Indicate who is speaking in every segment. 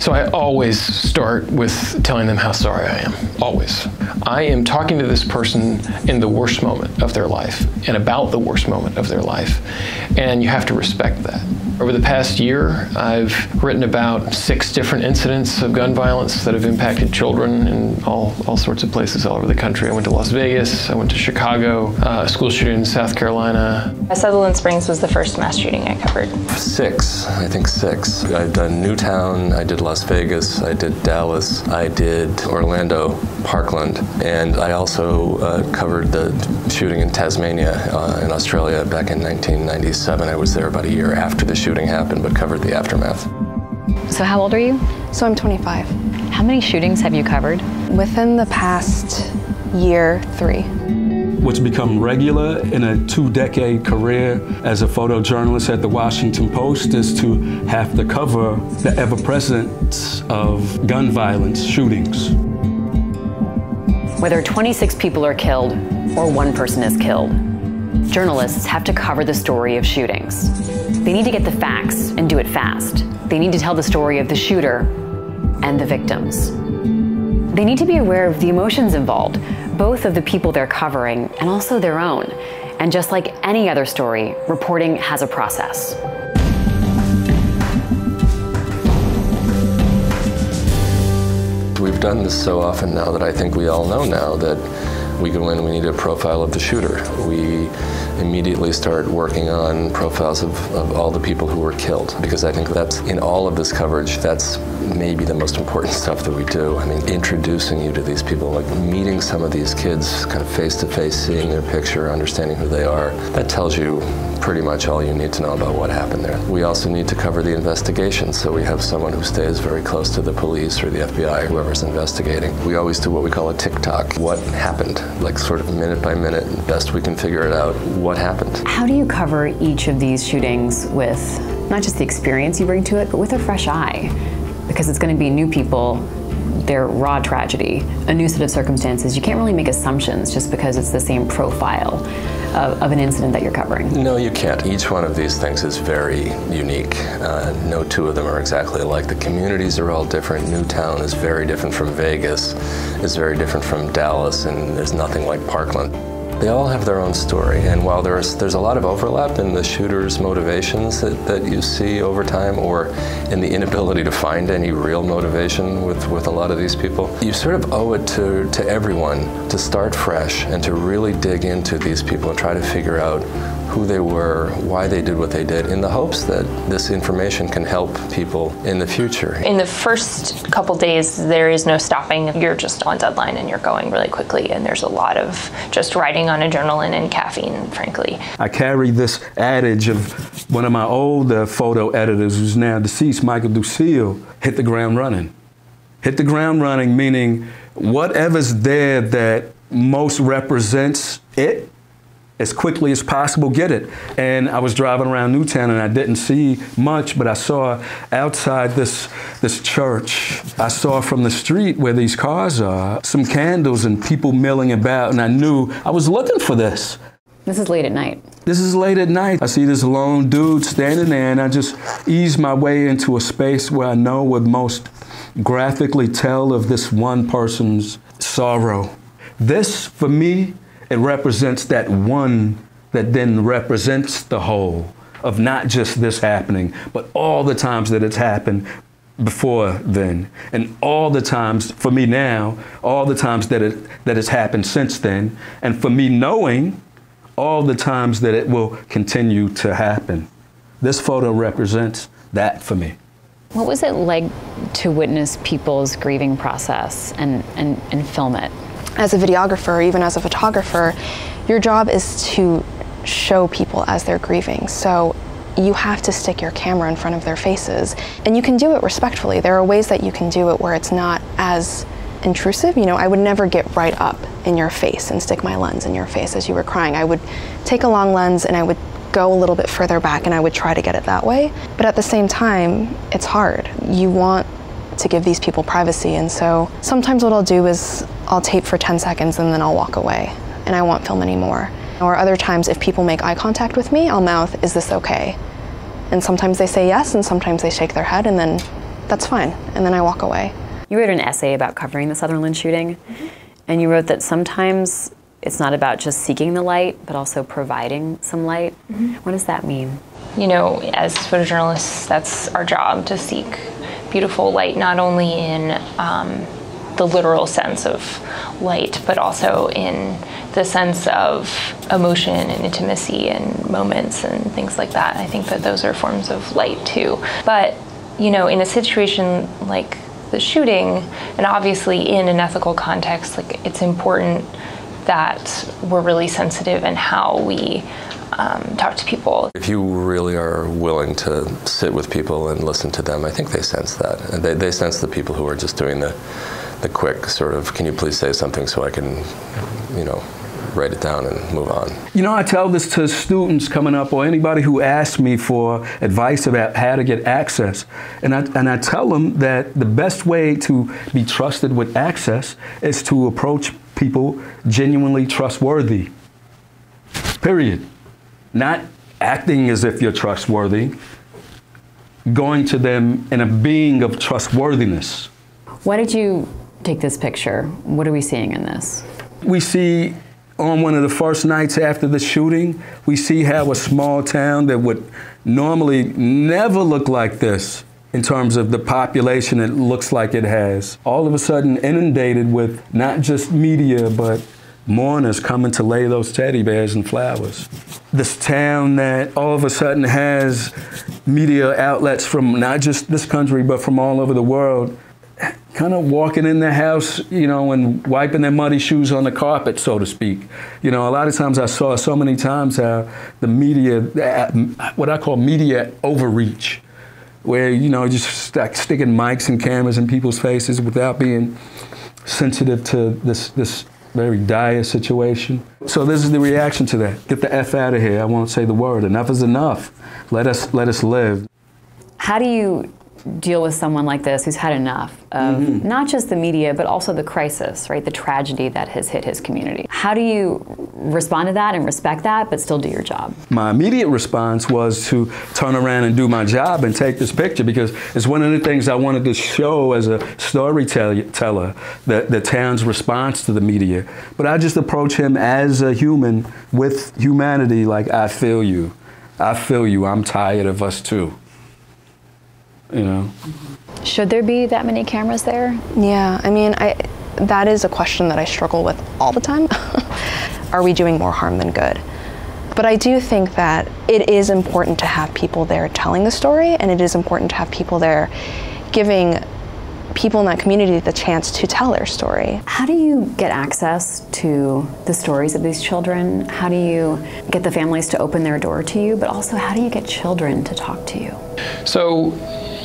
Speaker 1: So I always start with telling them how sorry I am, always. I am talking to this person in the worst moment of their life and about the worst moment of their life, and you have to respect that. Over the past year, I've written about 6 different incidents of gun violence that have impacted children in all sorts of places all over the country. I went to Las Vegas, I went to Chicago, a school shooting in South Carolina.
Speaker 2: Sutherland Springs was the first mass shooting I covered.
Speaker 3: 6, I think 6. I've done Newtown, I did Las Vegas, I did Dallas, I did Orlando, Parkland, and I also covered the shooting in Tasmania in Australia back in 1997. I was there about a year after the shooting happened, but covered the aftermath.
Speaker 4: So how old are you?
Speaker 5: So I'm 25.
Speaker 4: How many shootings have you covered?
Speaker 5: Within the past year, 3.
Speaker 6: What's become regular in a 2-decade career as a photojournalist at the Washington Post is to have to cover the ever-presence of gun violence shootings.
Speaker 4: Whether 26 people are killed or 1 person is killed, journalists have to cover the story of shootings. They need to get the facts and do it fast. They need to tell the story of the shooter and the victims. They need to be aware of the emotions involved, both of the people they're covering and also their own. And just like any other story, reporting has a process.
Speaker 3: We've done this so often now that I think we all know now that we go in, we need a profile of the shooter. We immediately start working on profiles of all the people who were killed, because I think that's, in all of this coverage, that's maybe the most important stuff that we do. I mean, introducing you to these people, like meeting some of these kids kind of face to face, seeing their picture, understanding who they are, that tells you pretty much all you need to know about what happened there. We also need to cover the investigation, so we have someone who stays very close to the police or the FBI, whoever's investigating. We always do what we call a tick-tock. What happened? Like sort of minute by minute, best we can figure it out, what happened.
Speaker 4: How do you cover each of these shootings with not just the experience you bring to it, but with a fresh eye? Because it's going to be new people, their raw tragedy, a new set of circumstances. You can't really make assumptions just because it's the same profile of an incident that you're covering.
Speaker 3: No, you can't. Each one of these things is very unique. No 2 of them are exactly alike. The communities are all different. Newtown is very different from Vegas. It's very different from Dallas, and there's nothing like Parkland. They all have their own story, and while there's a lot of overlap in the shooter's motivations that you see over time, or in the inability to find any real motivation with a lot of these people, you sort of owe it to everyone to start fresh and to really dig into these people and try to figure out who they were, why they did what they did, in the hopes that this information can help people in the future.
Speaker 2: In the first couple days, there is no stopping. You're just on deadline and you're going really quickly, and there's a lot of just riding on adrenaline and caffeine, frankly.
Speaker 6: I carry this adage of one of my older photo editors, who's now deceased, Michael Ducille, hit the ground running. Hit the ground running, meaning whatever's there that most represents it, as quickly as possible, get it. And I was driving around Newtown and I didn't see much, but I saw outside this church, I saw from the street where these cars are, some candles and people milling about, and I knew I was looking for this.
Speaker 4: This is late at night.
Speaker 6: This is late at night. I see this lone dude standing there, and I just ease my way into a space where I know would most graphically tell of this one person's sorrow. This, for me, it represents that one that then represents the whole of not just this happening, but all the times that it's happened before then, and all the times, for me now, all the times that it's happened since then, and for me knowing all the times that it will continue to happen. This photo represents that for me.
Speaker 4: What was it like to witness people's grieving process and film it?
Speaker 5: As a videographer, even as a photographer, your job is to show people as they're grieving. So you have to stick your camera in front of their faces. And you can do it respectfully. There are ways that you can do it where it's not as intrusive. You know, I would never get right up in your face and stick my lens in your face as you were crying. I would take a long lens and I would go a little bit further back and I would try to get it that way. But at the same time, it's hard. You want to give these people privacy, and so sometimes what I'll do is I'll tape for 10 seconds and then I'll walk away and I won't film anymore. Or other times, if people make eye contact with me, I'll mouth, "Is this okay?" And sometimes they say yes, and sometimes they shake their head, and then that's fine. And then I walk away.
Speaker 4: You wrote an essay about covering the Sutherland shooting, and you wrote that sometimes it's not about just seeking the light, but also providing some light. What does that mean?
Speaker 2: You know, as photojournalists, that's our job, to seek beautiful light, not only in the literal sense of light, but also in the sense of emotion and intimacy and moments and things like that. I think that those are forms of light too. But, you know, in a situation like the shooting, and obviously in an ethical context, like, it's important that we're really sensitive in how we talk to people.
Speaker 3: If you really are willing to sit with people and listen to them, I think they sense that. And they sense the people who are just doing the quick sort of, can you please say something so I can, you know, write it down and move on.
Speaker 6: You know, I tell this to students coming up or anybody who asks me for advice about how to get access. And I tell them that the best way to be trusted with access is to approach people genuinely trustworthy. Period. Not acting as if you're trustworthy, going to them in a being of trustworthiness.
Speaker 4: Why did you take this picture? What are we seeing in this?
Speaker 6: We see on one of the first nights after the shooting, we see how a small town that would normally never look like this in terms of the population it looks like it has, all of a sudden inundated with not just media, but mourners coming to lay those teddy bears and flowers. This town that all of a sudden has media outlets from not just this country, but from all over the world, kind of walking in their house, you know, and wiping their muddy shoes on the carpet, so to speak. You know, a lot of times I saw so many times how the media, what I call media overreach, where, you know, just sticking mics and cameras in people's faces without being sensitive to this very dire situation. So this is the reaction to that. Get the F out of here. I won't say the word. Enough is enough. Let us live.
Speaker 4: How do you deal with someone like this who's had enough of not just the media, but also the crisis, right? The tragedy that has hit his community. How do you respond to that and respect that, but still do your job? My
Speaker 6: immediate response was to turn around and do my job and take this picture, because it's one of the things I wanted to show as a storyteller, the town's response to the media. But I just approach him as a human with humanity, like, I feel you. I feel you. I'm tired of us too. You know.
Speaker 4: Should there be that many cameras there?
Speaker 5: Yeah, I mean, that is a question that I struggle with all the time. Are we doing more harm than good? But I do think that it is important to have people there telling the story, and it is important to have people there giving people in that community the chance to tell their story.
Speaker 4: How do you get access to the stories of these children? How do you get the families to open their door to you, but also how do you get children to talk to you?
Speaker 1: So,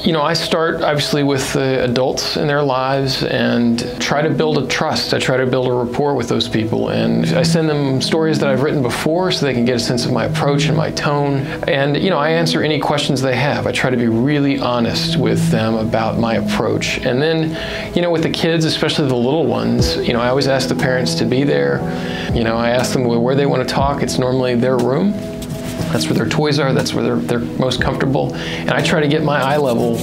Speaker 1: you know, I start obviously with the adults in their lives and try to build a trust. I try to build a rapport with those people, and I send them stories that I've written before so they can get a sense of my approach and my tone. And, you know, I answer any questions they have. I try to be really honest with them about my approach. And then, you know, with the kids, especially the little ones, you know, I always ask the parents to be there. You know, I ask them where they want to talk. It's normally their room. That's where their toys are, that's where they're most comfortable. And I try to get my eye level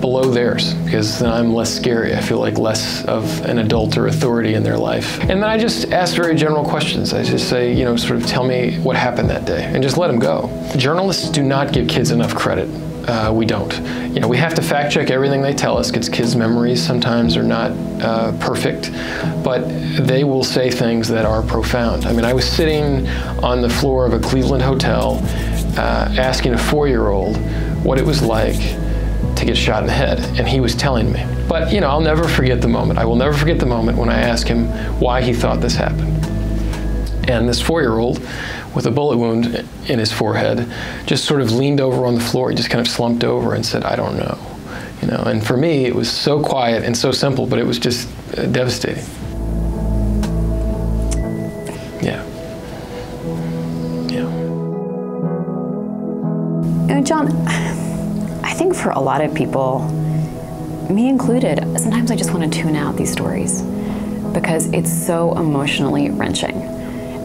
Speaker 1: below theirs, because then I'm less scary. I feel like less of an adult or authority in their life. And then I just ask very general questions. I just say, you know, sort of tell me what happened that day, and just let them go. Journalists do not give kids enough credit. We don't. You know, we have to fact check everything they tell us, because kids' memories sometimes are not perfect, but they will say things that are profound. I mean, I was sitting on the floor of a Cleveland hotel asking a 4-year-old what it was like to get shot in the head, and he was telling me. But, you know, I'll never forget the moment. I will never forget the moment when I asked him why he thought this happened. And this 4-year-old with a bullet wound in his forehead just sort of leaned over on the floor. He just kind of slumped over and said, I don't know. You know, and for me, it was so quiet and so simple, but it was just devastating. Yeah. Yeah.
Speaker 4: You know, John, I think for a lot of people, me included, sometimes I just want to tune out these stories because it's so emotionally wrenching.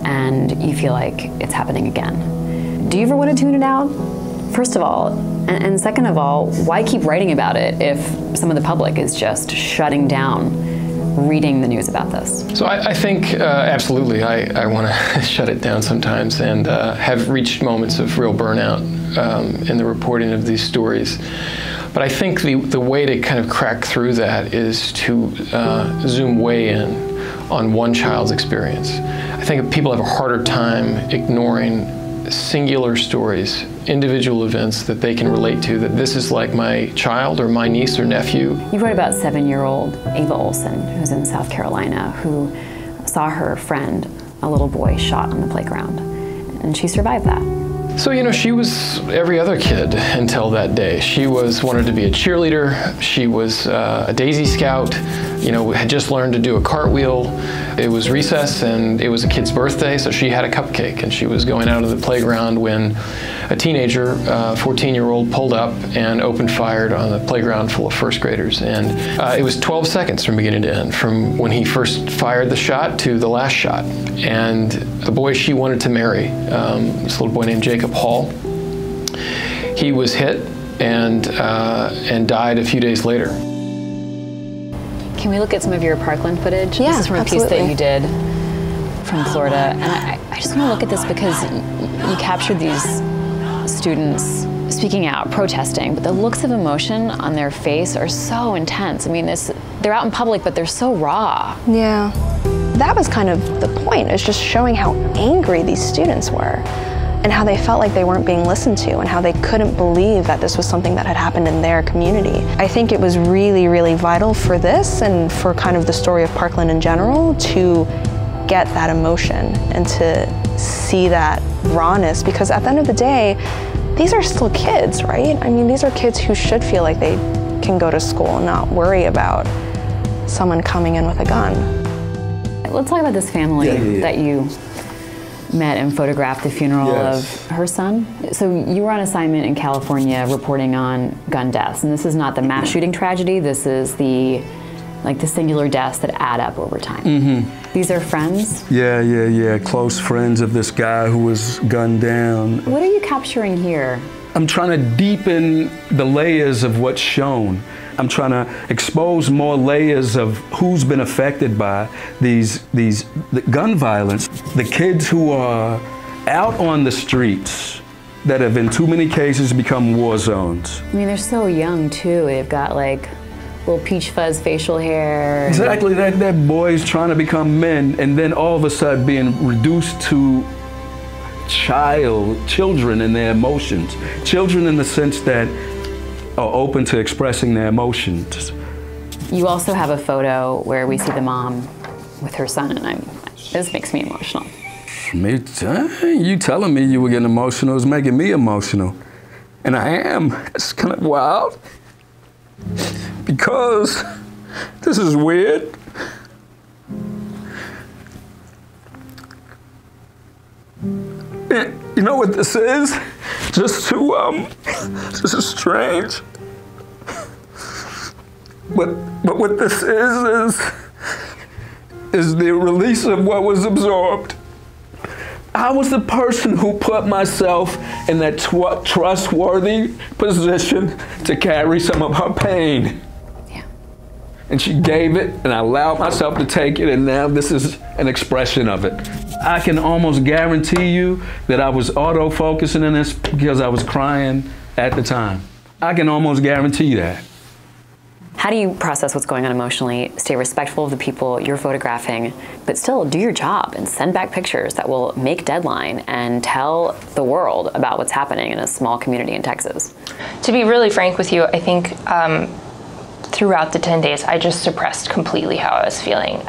Speaker 4: And you feel like it's happening again. Do you ever want to tune it out? First of all, And second of all, why keep writing about it if some of the public is just shutting down reading the news about this?
Speaker 1: So I think absolutely I want to shut it down sometimes, and have reached moments of real burnout in the reporting of these stories. But I think the way to kind of crack through that is to zoom way in on one child's experience. I think people have a harder time ignoring singular stories, individual events that they can relate to, that this is like my child or my niece or nephew.
Speaker 4: You wrote about 7-year-old Ava Olson, who's in South Carolina, who saw her friend, a little boy, shot on the playground, and she survived that.
Speaker 1: So, you know, she was every other kid until that day. She wanted to be a cheerleader. She was a Daisy Scout, you know, had just learned to do a cartwheel. It was recess and it was a kid's birthday, so she had a cupcake, and she was going out of the playground when a teenager, 14-year-old, pulled up and opened fire on the playground full of first graders. And it was 12 seconds from beginning to end, from when he first fired the shot to the last shot. And the boy she wanted to marry, this little boy named Jacob Hall, he was hit and died a few days later.
Speaker 4: Can we look at some of your Parkland footage?
Speaker 5: Yeah,
Speaker 4: this is from a
Speaker 5: absolutely.
Speaker 4: piece that you did from Florida. And I just want to look at this because you captured these students speaking out, protesting, but the looks of emotion on their face are so intense. I mean, they're out in public, but they're so raw.
Speaker 5: Yeah. That was kind of the point, is just showing how angry these students were and how they felt like they weren't being listened to and how they couldn't believe that this was something that had happened in their community. I think it was really, really vital for this and for kind of the story of Parkland in general to get that emotion and to see that rawness, because at the end of the day, these are still kids, right? I mean, these are kids who should feel like they can go to school and not worry about someone coming in with a gun.
Speaker 4: Let's talk about this family that you met and photographed the funeral of her son. So you were on assignment in California reporting on gun deaths, and this is not the mass shooting tragedy, this is the singular deaths that add up over time. Mm-hmm. These are friends?
Speaker 6: Yeah. Close friends of this guy who was gunned down.
Speaker 4: What are you capturing here?
Speaker 6: I'm trying to deepen the layers of what's shown. I'm trying to expose more layers of who's been affected by the gun violence. The kids who are out on the streets that have in too many cases become war zones.
Speaker 4: I mean, they're so young too. They've got like little peach fuzz facial hair.
Speaker 6: Exactly, that boys trying to become men and then all of a sudden being reduced to children in their emotions. Children in the sense that are open to expressing their emotions.
Speaker 4: You also have a photo where we see the mom with her son, and this makes me emotional.
Speaker 6: You telling me you were getting emotional is making me emotional. And I am. It's kind of wild. Because this is weird. You know what this is? This is strange. But what this is the release of what was absorbed. I was the person who put myself in that trustworthy position to carry some of her pain.
Speaker 4: Yeah.
Speaker 6: And she gave it, and I allowed myself to take it, and now this is an expression of it. I can almost guarantee you that I was auto-focusing in this because I was crying at the time. I can almost guarantee that.
Speaker 4: How do you process what's going on emotionally, stay respectful of the people you're photographing, but still do your job and send back pictures that will make deadline and tell the world about what's happening in a small community in Texas?
Speaker 2: To be really frank with you, I think throughout the 10 days, I just suppressed completely how I was feeling.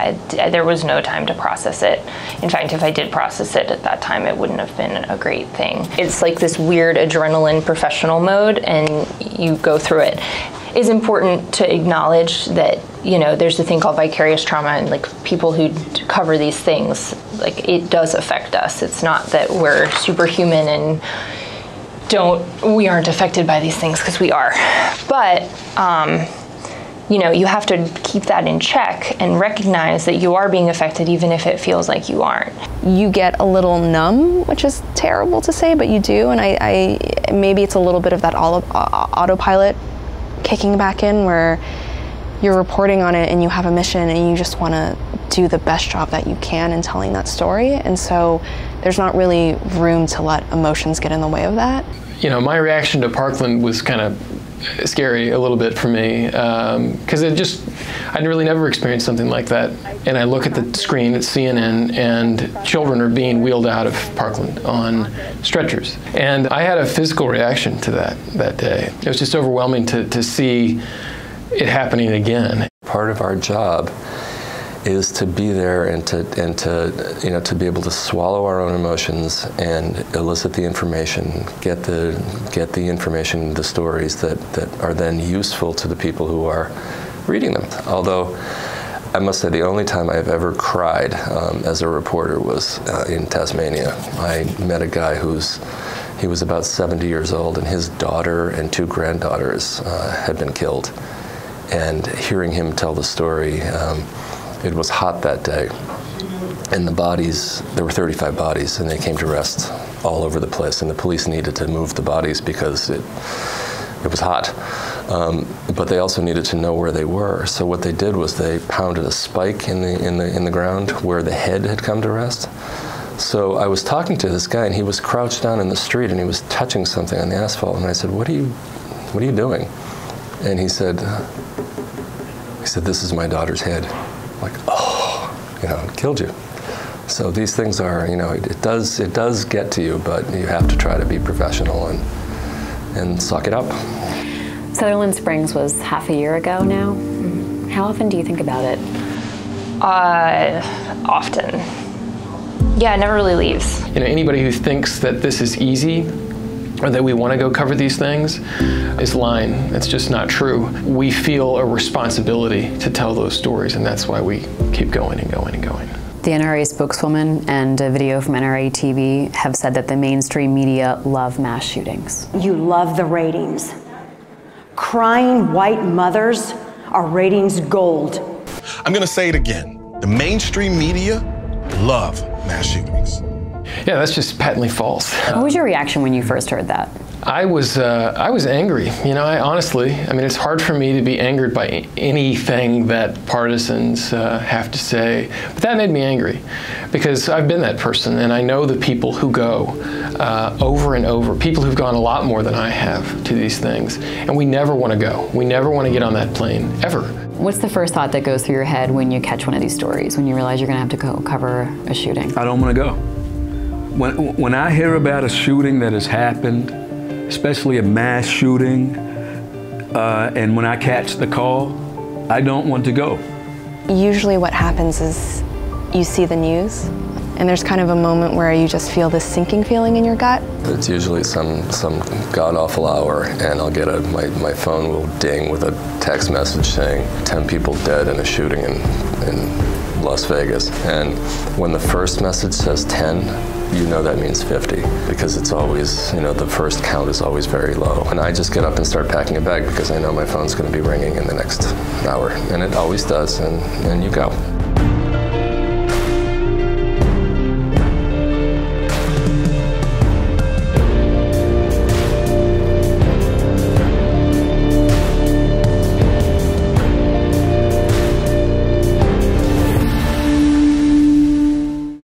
Speaker 2: There was no time to process it. In fact, if I did process it at that time, it wouldn't have been a great thing. It's like this weird adrenaline professional mode, and you go through it. It's important to acknowledge that, you know, there's a thing called vicarious trauma, and like people who cover these things, like it does affect us. It's not that we're superhuman and we aren't affected by these things, because we are. But you know, you have to keep that in check and recognize that you are being affected even if it feels like you aren't.
Speaker 5: You get a little numb, which is terrible to say, but you do, and I maybe it's a little bit of that autopilot kicking back in where you're reporting on it and you have a mission and you just want to do the best job that you can in telling that story, and so there's not really room to let emotions get in the way of that.
Speaker 1: You know, my reaction to Parkland was kind of scary a little bit for me, because I'd really never experienced something like that. And I look at the screen at CNN and children are being wheeled out of Parkland on stretchers. And I had a physical reaction to that day. It was just overwhelming to see it happening again.
Speaker 3: Part of our job is to be there and to you know, to be able to swallow our own emotions and elicit the information, get the information, the stories that are then useful to the people who are reading them. Although I must say the only time I've ever cried as a reporter was in Tasmania. I met a guy he was about 70 years old, and his daughter and 2 granddaughters had been killed. And hearing him tell the story, it was hot that day, and the bodies, there were 35 bodies, and they came to rest all over the place, and the police needed to move the bodies because it was hot. But they also needed to know where they were. So what they did was they pounded a spike in the ground where the head had come to rest. So I was talking to this guy, and he was crouched down in the street, and he was touching something on the asphalt, and I said, what are you doing? And he said, this is my daughter's head. Like, oh, you know, it killed you. So these things are, you know, it does get to you, but you have to try to be professional and suck it up.
Speaker 4: Sutherland Springs was half a year ago now. How often do you think about it?
Speaker 2: Often. Yeah, it never really leaves.
Speaker 1: You know, anybody who thinks that this is easy or that we want to go cover these things is lying. It's just not true. We feel a responsibility to tell those stories, and that's why we keep going and going and going.
Speaker 4: The NRA spokeswoman and a video from NRA TV have said that the mainstream media love mass shootings.
Speaker 7: You love the ratings. Crying white mothers are ratings gold.
Speaker 8: I'm gonna say it again. The mainstream media love mass shootings.
Speaker 1: Yeah, that's just patently false.
Speaker 4: What was your reaction when you first heard that?
Speaker 1: I was angry. You know, I mean, it's hard for me to be angered by anything that partisans have to say, but that made me angry because I've been that person, and I know the people who go over and over, people who've gone a lot more than I have to these things, and we never want to go. We never want to get on that plane, ever.
Speaker 4: What's the first thought that goes through your head when you catch one of these stories, when you realize you're going to have to go cover a shooting?
Speaker 6: I don't want to go. When I hear about a shooting that has happened, especially a mass shooting, and when I catch the call, I don't want to go. Usually what happens is you see the news, and there's kind of a moment where you just feel this sinking feeling in your gut.
Speaker 3: It's usually some god-awful hour, and I'll get my phone will ding with a text message saying 10 people dead in a shooting in Las Vegas. And when the first message says 10, you know that means 50, because it's always, you know, the first count is always very low. And I just get up and start packing a bag because I know my phone's going to be ringing in the next hour, and it always does, and you go.